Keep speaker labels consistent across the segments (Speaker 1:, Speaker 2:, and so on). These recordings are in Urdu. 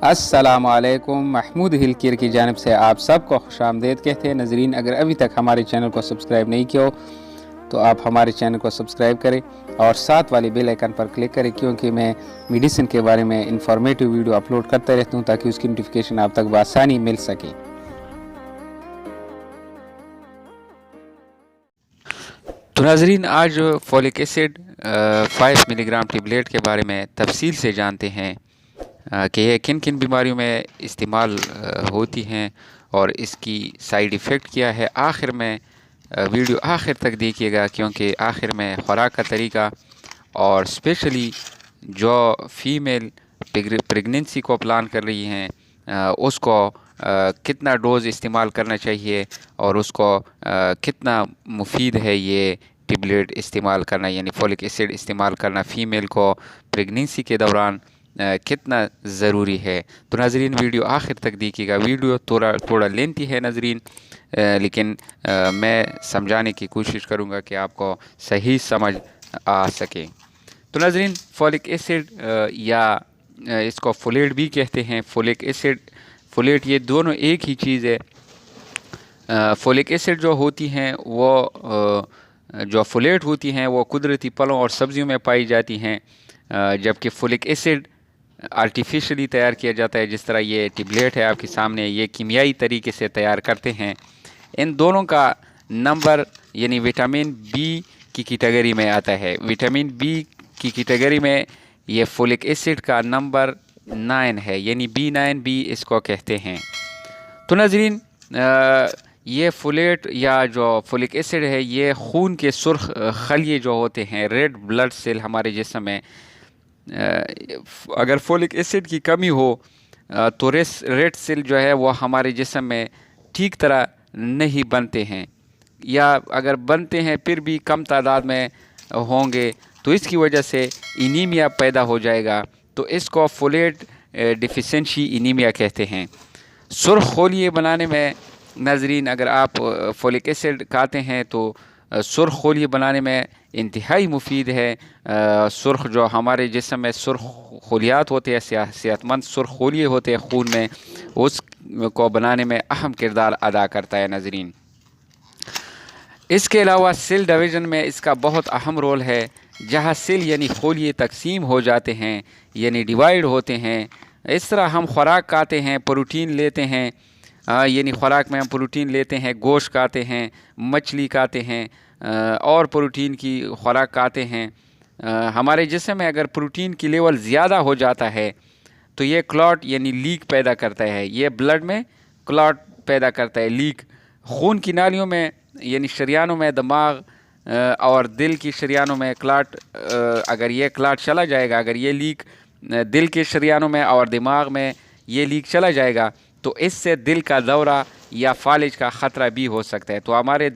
Speaker 1: السلام علیکم، محمود ہل کیئر کی جانب سے آپ سب کو خوش آمدید کہتے ہیں۔ ناظرین، اگر ابھی تک ہمارے چینل کو سبسکرائب نہیں کیا ہو تو آپ ہمارے چینل کو سبسکرائب کریں اور ساتھ والی بیل آئیکن پر کلک کریں، کیونکہ میں میڈیسن کے بارے میں انفارمیٹیو ویڈیو اپلوڈ کرتا رہتا ہوں تاکہ اس کی نوٹیفیکیشن آپ تک بآسانی مل سکے۔ تو ناظرین، آج فولک ایسڈ 5 ملی گرام ٹیبلیٹ کے بارے میں تفصیل سے جانتے ہیں کہ یہ کن کن بیماریوں میں استعمال ہوتی ہیں اور اس کی سائیڈ ایفیکٹ کیا ہے۔ آخر میں ویڈیو آخر تک دیکھیے گا، کیونکہ آخر میں خوراک کا طریقہ اور اسپیشلی جو فیمیل پریگننسی کو پلان کر رہی ہیں اس کو کتنا ڈوز استعمال کرنا چاہیے اور اس کو کتنا مفید ہے یہ ٹیبلیٹ استعمال کرنا، یعنی فولک ایسڈ استعمال کرنا فیمیل کو پریگننسی کے دوران کتنا ضروری ہے۔ تو ناظرین، ویڈیو آخر تک دیکھیے گا۔ ویڈیو تھوڑا لینتھی ہے ناظرین، لیکن میں سمجھانے کی کوشش کروں گا کہ آپ کو صحیح سمجھ آ سکے۔ تو ناظرین، فولک ایسڈ یا اس کو فولیٹ بھی کہتے ہیں، فولک ایسڈ فولیٹ یہ دونوں ایک ہی چیز ہے۔ فولک ایسڈ جو ہوتی ہیں وہ جو فولیٹ ہوتی ہیں وہ قدرتی پھلوں اور سبزیوں میں پائی جاتی ہیں، جبکہ فولک ایسڈ آرٹیفیشلی تیار کیا جاتا ہے۔ جس طرح یہ ٹیبلیٹ ہے آپ کے سامنے، یہ کیمیائی طریقے سے تیار کرتے ہیں۔ ان دونوں کا نمبر یعنی وٹامن بی کی کیٹیگری میں آتا ہے۔ وٹامن بی کی کیٹیگری میں یہ فولک ایسڈ کا نمبر 9 ہے، یعنی B9 بھی اس کو کہتے ہیں۔ تو ناظرین، یہ فولیٹ یا جو فولک ایسڈ ہے یہ خون کے سرخ خلیے جو ہوتے ہیں، ریڈ بلڈ سیل ہمارے جسم میں، اگر فولک ایسڈ کی کمی ہو تو ریڈ سیل جو ہے وہ ہمارے جسم میں ٹھیک طرح نہیں بنتے ہیں، یا اگر بنتے ہیں پھر بھی کم تعداد میں ہوں گے، تو اس کی وجہ سے انیمیا پیدا ہو جائے گا۔ تو اس کو فولیٹ ڈیفیشنسی انیمیا کہتے ہیں۔ سرخ خلیے بنانے میں ناظرین، اگر آپ فولک ایسڈ کھاتے ہیں تو سرخ خلیے بنانے میں انتہائی مفید ہے۔ سرخ جو ہمارے جسم میں سرخ خلیات ہوتے ہیں، صحت مند سرخ خلیے ہوتے ہیں خون میں، اس کو بنانے میں اہم کردار ادا کرتا ہے ناظرین۔ اس کے علاوہ سیل ڈویژن میں اس کا بہت اہم رول ہے، جہاں سیل یعنی خلیے تقسیم ہو جاتے ہیں، یعنی ڈیوائیڈ ہوتے ہیں۔ اس طرح ہم خوراک کھاتے ہیں، پروٹین لیتے ہیں، یعنی خوراک میں ہم پروٹین لیتے ہیں، گوشت کھاتے ہیں، مچھلی کھاتے ہیں اور پروٹین کی خوراک کھاتے ہیں۔ ہمارے جسم میں اگر پروٹین کی لیول زیادہ ہو جاتا ہے تو یہ کلاٹ یعنی لیک پیدا کرتا ہے، یہ بلڈ میں کلاٹ پیدا کرتا ہے، لیک۔ خون کی نالیوں میں یعنی شریانوں میں، دماغ اور دل کی شریانوں میں کلاٹ، اگر یہ کلاٹ چلا جائے گا، اگر یہ لیک دل کے شریانوں میں اور دماغ میں یہ لیک چلا جائے گا تو اس سے دل کا دورہ یا فالج کا خطرہ بھی ہو سکتا ہے۔ تو ہمارے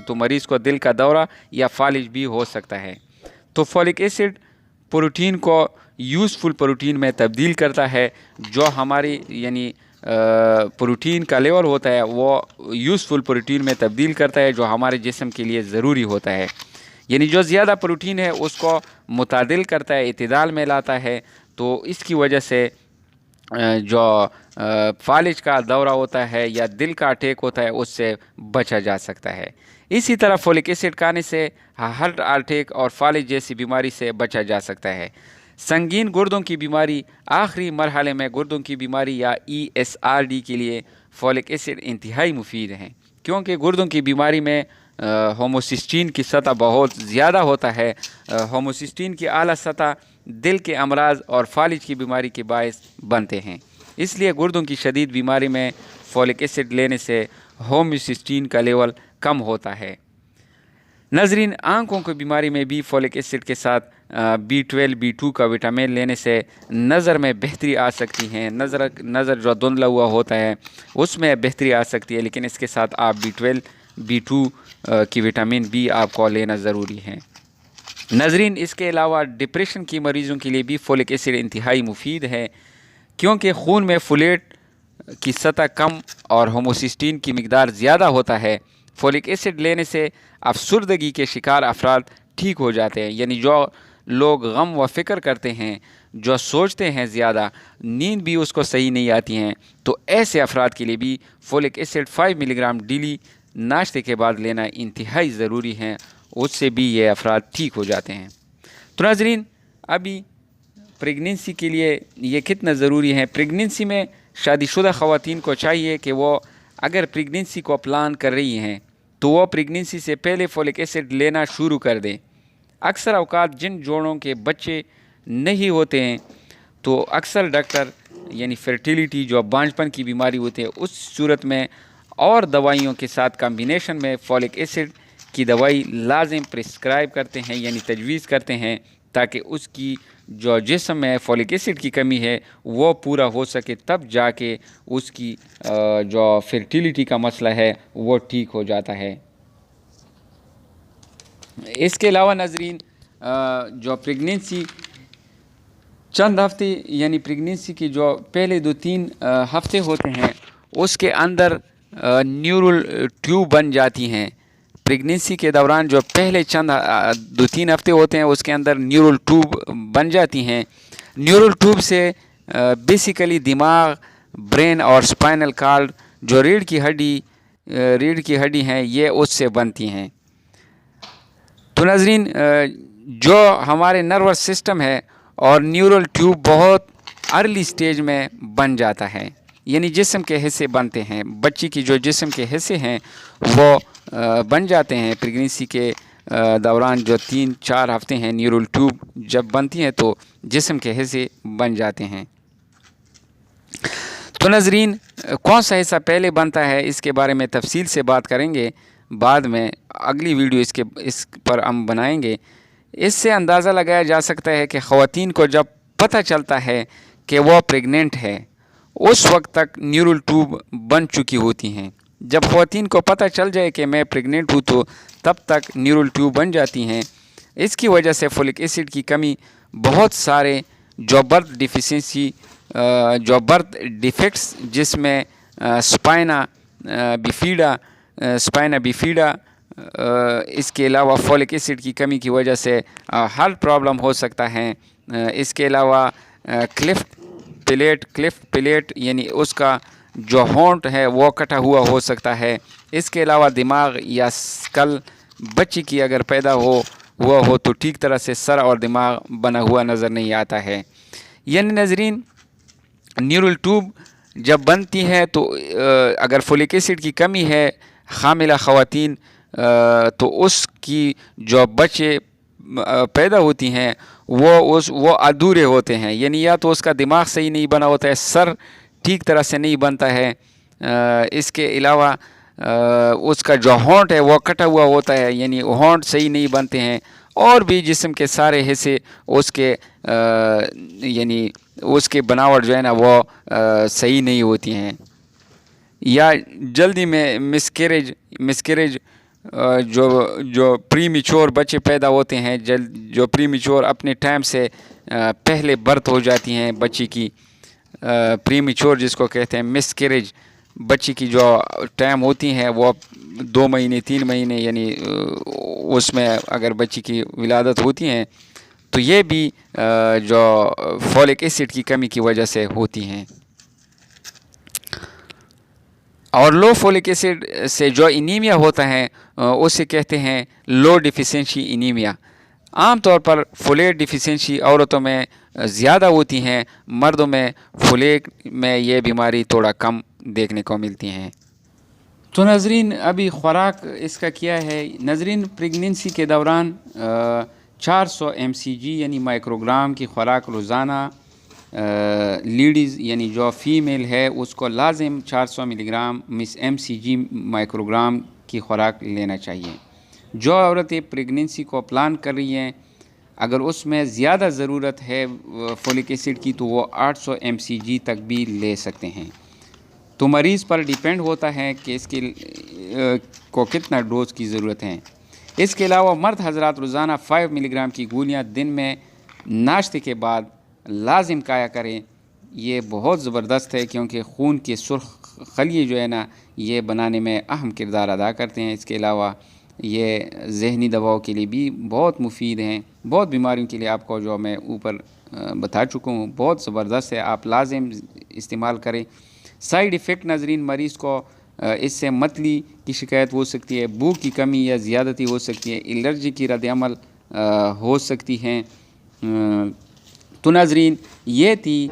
Speaker 1: مریض کو دل کا دورہ یا فالج بھی ہو سکتا ہے۔ تو فولک ایسڈ پروٹین کو یوزفل پروٹین میں تبدیل کرتا ہے، جو ہماری یعنی پروٹین کا لیول ہوتا ہے وہ یوزفل پروٹین میں تبدیل کرتا ہے، جو ہمارے جسم کے لیے ضروری ہوتا ہے۔ یعنی جو زیادہ پروٹین ہے اس کو متعادل کرتا ہے، اعتدال میں لاتا ہے، تو اس کی وجہ سے جو فالج کا دورہ ہوتا ہے یا دل کا اٹیک ہوتا ہے اس سے بچا جا سکتا ہے۔ اسی طرح فولک ایسڈ کھانے سے ہارٹ اٹیک اور فالج جیسی بیماری سے بچا جا سکتا ہے۔ سنگین گردوں کی بیماری، آخری مرحلے میں گردوں کی بیماری یا ESRD کے لیے فولک ایسڈ انتہائی مفید ہیں، کیونکہ گردوں کی بیماری میں ہوموسسٹین کی سطح بہت زیادہ ہوتا ہے۔ ہوموسسٹین کی اعلیٰ سطح دل کے امراض اور فالج کی بیماری کے باعث بنتے ہیں، اس لیے گردوں کی شدید بیماری میں فولک ایسڈ لینے سے ہوموسسٹین کا لیول کم ہوتا ہے۔ ناظرین، آنکھوں کی بیماری میں بھی فولک ایسڈ کے ساتھ B12 B2 کا وٹامن لینے سے نظر میں بہتری آ سکتی ہے۔ نظر جو دھندلا ہوا ہوتا ہے اس میں بہتری آ سکتی ہے، لیکن اس کے ساتھ آپ B12 B2 کی وٹامن B آپ کو لینا ضروری ہے۔ ناظرین، اس کے علاوہ ڈپریشن کی مریضوں کے لیے بھی فولک ایسڈ انتہائی مفید ہے، کیونکہ خون میں فولیٹ کی سطح کم اور ہوموسسٹین کی مقدار زیادہ ہوتا ہے۔ فولک ایسڈ لینے سے افسردگی کے شکار افراد ٹھیک ہو جاتے ہیں، یعنی جو لوگ غم و فکر کرتے ہیں، جو سوچتے ہیں زیادہ، نیند بھی اس کو صحیح نہیں آتی ہیں، تو ایسے افراد کے لیے بھی فولک ایسڈ 5 ملی گرام ڈیلی ناشتے کے بعد لینا انتہائی ضروری ہے، اس سے بھی یہ افراد ٹھیک ہو جاتے ہیں۔ تو ناظرین، ابھی پریگننسی کے لیے یہ کتنا ضروری ہے؟ پریگننسی میں شادی شدہ خواتین کو چاہیے کہ وہ اگر پریگننسی کو پلان کر رہی ہیں تو وہ پریگننسی سے پہلے فولک ایسڈ لینا شروع کر دیں۔ اکثر اوقات جن جوڑوں کے بچے نہیں ہوتے ہیں تو اکثر ڈاکٹر یعنی فرٹیلیٹی جو بانجھپن کی بیماری ہوتی ہے اس صورت میں اور دوائیوں کے ساتھ کمبینیشن میں فولک ایسڈ کی دوائی لازم پرسکرائب کرتے ہیں یعنی تجویز کرتے ہیں، تاکہ اس کی جو جسم میں فولک ایسڈ کی کمی ہے وہ پورا ہو سکے، تب جا کے اس کی جو فرٹیلیٹی کا مسئلہ ہے وہ ٹھیک ہو جاتا ہے۔ اس کے علاوہ ناظرین، جو پریگننسی چند ہفتے یعنی پریگننسی کی جو پہلے 2-3 ہفتے ہوتے ہیں اس کے اندر نیورل ٹیوب بن جاتی ہیں۔ پریگننسی کے دوران جو پہلے چند 2-3 ہفتے ہوتے ہیں اس کے اندر نیورل ٹیوب بن جاتی ہیں۔ نیورل ٹیوب سے بیسیکلی دماغ، برین اور سپائنل کارڈ جو ریڑھ کی ہڈی ہیں یہ اس سے بنتی ہیں۔ تو ناظرین، جو ہمارے نروس سسٹم ہے اور نیورل ٹیوب بہت ارلی سٹیج میں بن جاتا ہے، یعنی جسم کے حصے بنتے ہیں، بچی کی جو جسم کے حصے ہیں وہ بن جاتے ہیں پریگننسی کے دوران۔ جو 3-4 ہفتے ہیں نیورل ٹیوب جب بنتی ہیں تو جسم کے حصے بن جاتے ہیں۔ تو ناظرین، کون سا حصہ پہلے بنتا ہے اس کے بارے میں تفصیل سے بات کریں گے بعد میں، اگلی ویڈیو اس پر ہم بنائیں گے۔ اس سے اندازہ لگایا جا سکتا ہے کہ خواتین کو جب پتہ چلتا ہے کہ وہ پریگننٹ ہے اس وقت تک نیورل ٹیوب بن چکی ہوتی ہیں۔ جب خواتین کو پتہ چل جائے کہ میں پریگننٹ ہوں تو تب تک نیورل ٹیوب بن جاتی ہیں۔ اس کی وجہ سے فولک ایسڈ کی کمی بہت سارے جو برتھ ڈیفیکٹس جس میں سپائنا بیفیڈا، اس کے علاوہ فولک ایسڈ کی کمی کی وجہ سے ہارٹ پرابلم ہو سکتا ہے۔ اس کے علاوہ کلیفٹ پلیٹ یعنی اس کا جو ہونٹ ہے وہ کٹا ہوا ہو سکتا ہے۔ اس کے علاوہ دماغ یا اسکل بچی کی اگر پیدا ہوا ہو تو ٹھیک طرح سے سر اور دماغ بنا ہوا نظر نہیں آتا ہے۔ یعنی ناظرین، نیورل ٹیوب جب بنتی ہے تو اگر فولک ایسڈ کی کمی ہے حاملہ خواتین تو اس کی جو بچے پیدا ہوتی ہیں وہ ادھورے ہوتے ہیں، یعنی یا تو اس کا دماغ صحیح نہیں بنا ہوتا ہے، سر ٹھیک طرح سے نہیں بنتا ہے، اس کے علاوہ اس کا جو ہونٹ ہے وہ کٹا ہوا ہوتا ہے، یعنی ہونٹ صحیح نہیں بنتے ہیں، اور بھی جسم کے سارے حصے یعنی اس کے بناوٹ جو ہے نا وہ صحیح نہیں ہوتی ہیں، یا جلدی میں مسکریج جو پری میچور بچے پیدا ہوتے ہیں، جو پری میچور اپنے ٹائم سے پہلے برتھ ہو جاتی ہیں بچی کی، پری میچور جس کو کہتے ہیں، مسکریج بچی کی جو ٹائم ہوتی ہیں وہ 2 مہینے 3 مہینے، یعنی اس میں اگر بچی کی ولادت ہوتی ہیں تو یہ بھی جو فولک ایسڈ کی کمی کی وجہ سے ہوتی ہیں۔ اور لو فولک ایسڈ سے جو انیمیا ہوتا ہے اسے کہتے ہیں لو ڈیفیشنسی انیمیا۔ عام طور پر فولیٹ ڈیفیشنسی عورتوں میں زیادہ ہوتی ہیں، مردوں میں فولیٹ میں یہ بیماری تھوڑا کم دیکھنے کو ملتی ہیں۔ تو ناظرین، ابھی خوراک اس کا کیا ہے؟ ناظرین، پریگننسی کے دوران 400 mcg یعنی مائکروگرام کی خوراک روزانہ لیڈیز یعنی جو فیمیل ہے اس کو لازم 400 ملی گرام mcg مائکروگرام کی خوراک لینا چاہیے۔ جو عورتیں پریگننسی کو پلان کر رہی ہیں اگر اس میں زیادہ ضرورت ہے فولک ایسڈ کی تو وہ 800 mcg تک بھی لے سکتے ہیں۔ تو مریض پر ڈیپینڈ ہوتا ہے کہ اس کو کتنا ڈوز کی ضرورت ہے۔ اس کے علاوہ مرد حضرات روزانہ 5 ملی گرام کی گولیاں دن میں ناشتے کے بعد لازم کھایا کریں۔ یہ بہت زبردست ہے کیونکہ خون کے سرخ خلیے جو ہے نا یہ بنانے میں اہم کردار ادا کرتے ہیں۔ اس کے علاوہ یہ ذہنی دباؤ کے لیے بھی بہت مفید ہیں، بہت بیماریوں کے لیے آپ کو جو میں اوپر بتا چکا ہوں، بہت زبردست ہے، آپ لازم استعمال کریں۔ سائیڈ ایفیکٹ ناظرین، مریض کو اس سے متلی کی شکایت ہو سکتی ہے، بھوک کی کمی یا زیادتی ہو سکتی ہے، الرجی کی رد عمل ہو سکتی ہیں۔ تو ناظرین یہ تھی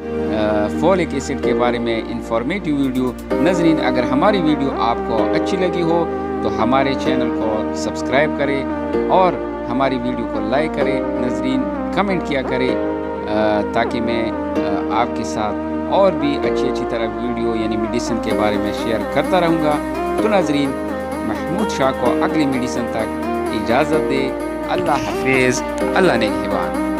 Speaker 1: فولک ایسڈ کے بارے میں انفارمیٹیو ویڈیو۔ ناظرین اگر ہماری ویڈیو آپ کو اچھی لگی ہو تو ہمارے چینل کو سبسکرائب کریں اور ہماری ویڈیو کو لائک کریں۔ ناظرین کمنٹ کیا کریں تاکہ میں آپ کے ساتھ اور بھی اچھی طرح ویڈیو یعنی میڈیسن کے بارے میں شیئر کرتا رہوں گا۔ تو ناظرین محمود شاہ کو اگلی میڈیسن تک اجازت دے۔ اللہ حافظ، اللہ نگہبان۔